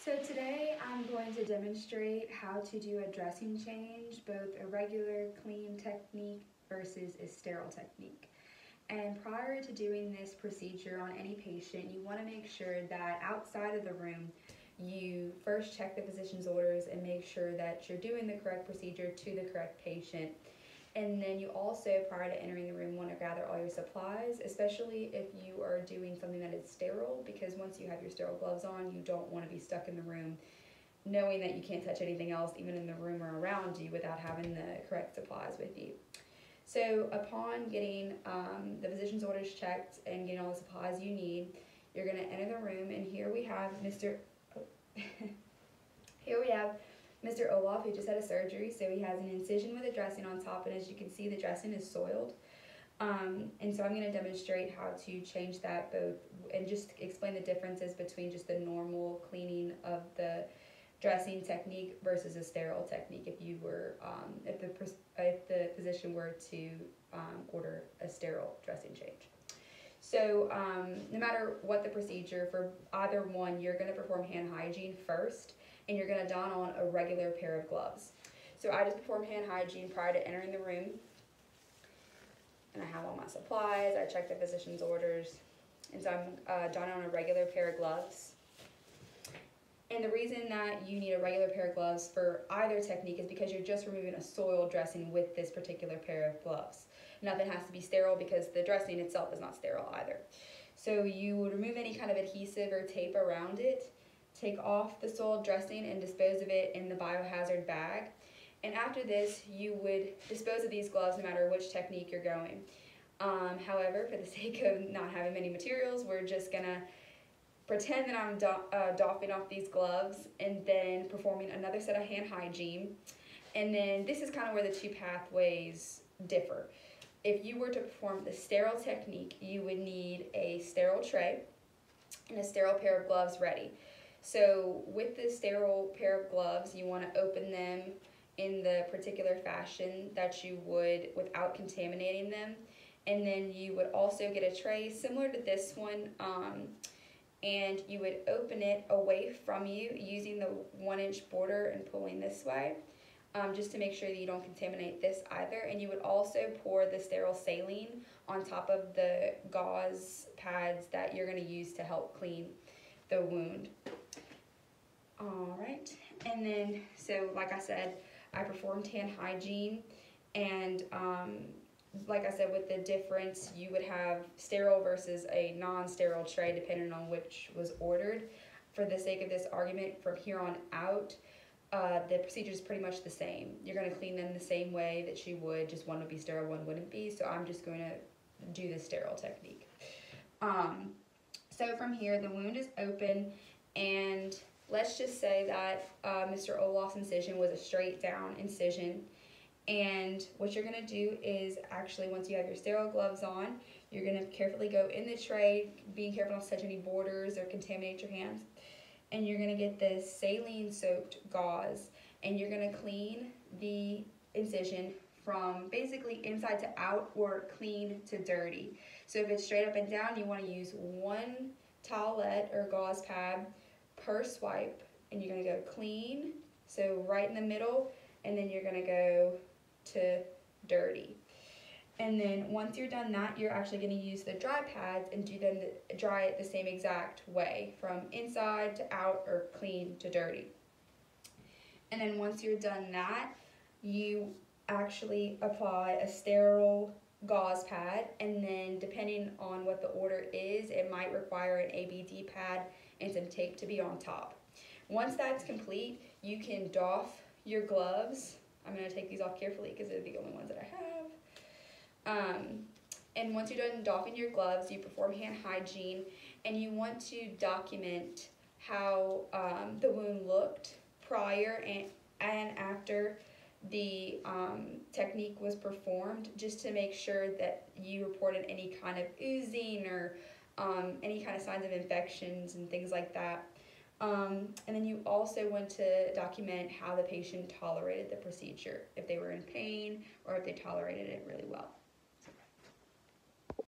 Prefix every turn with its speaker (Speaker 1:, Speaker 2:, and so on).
Speaker 1: So today I'm going to demonstrate how to do a dressing change, both a regular clean technique versus a sterile technique. And prior to doing this procedure on any patient, you want to make sure that outside of the room, you first check the physician's orders and make sure that you're doing the correct procedure to the correct patient. And then you also, prior to entering the room, want to gather all your supplies, especially if you are doing something that is sterile, because once you have your sterile gloves on, you don't want to be stuck in the room knowing that you can't touch anything else, even in the room or around you, without having the correct supplies with you. So upon getting the physician's orders checked and getting all the supplies you need, you're going to enter the room, and here we have Mr. Olaf, who just had a surgery, so he has an incision with a dressing on top, and as you can see, the dressing is soiled. And so I'm going to demonstrate how to change that both, and just explain the differences between just the normal cleaning of the dressing technique versus a sterile technique if you were, if the physician were to order a sterile dressing change. So no matter what the procedure, for either one, you're going to perform hand hygiene first, and you're going to don on a regular pair of gloves. So I just perform hand hygiene prior to entering the room, and I have all my supplies, I check the physician's orders, and so I'm donning on a regular pair of gloves. And the reason that you need a regular pair of gloves for either technique is because you're just removing a soiled dressing with this particular pair of gloves. Nothing has to be sterile because the dressing itself is not sterile either. So you would remove any kind of adhesive or tape around it, take off the soiled dressing and dispose of it in the biohazard bag. And after this, you would dispose of these gloves no matter which technique you're going. However, for the sake of not having many materials, we're just gonna pretend that I'm doffing off these gloves and then performing another set of hand hygiene. And then this is kind of where the two pathways differ. If you were to perform the sterile technique, you would need a sterile tray and a sterile pair of gloves ready. So with the sterile pair of gloves, you want to open them in the particular fashion that you would without contaminating them. And then you would also get a tray similar to this one, and you would open it away from you using the 1-inch border and pulling this way, just to make sure that you don't contaminate this either. And you would also pour the sterile saline on top of the gauze pads that you're going to use to help clean the wound. Alright, and then, so like I said, I performed hand hygiene, and like I said, with the difference, you would have sterile versus a non-sterile tray depending on which was ordered. For the sake of this argument, from here on out, the procedure is pretty much the same. You're going to clean them the same way that you would, just one would be sterile, one wouldn't be, so I'm just going to do the sterile technique. So from here, the wound is open, and let's just say that Mr. Olaf's incision was a straight down incision. And what you're going to do is, actually, once you have your sterile gloves on, you're going to carefully go in the tray, being careful not to touch any borders or contaminate your hands. And you're going to get this saline soaked gauze, and you're going to clean the incision from basically inside to out, or clean to dirty. So if it's straight up and down, you want to use one towelette or gauze pad per swipe, and you're going to go clean, so right in the middle, and then you're going to go to dirty. And then once you're done that, you're actually going to use the dry pads and do them dry it the same exact way, from inside to out, or clean to dirty. And then once you're done that, you actually apply a sterile gauze pad, and then depending on what the order is, it might require an ABD pad and some tape to be on top. Once that's complete, you can doff your gloves. I'm going to take these off carefully because they're the only ones that I have. And once you're done doffing your gloves, you perform hand hygiene, and you want to document how the wound looked prior and after the technique was performed, just to make sure that you reported any kind of oozing or any kind of signs of infections and things like that. And then you also want to document how the patient tolerated the procedure, if they were in pain or if they tolerated it really well.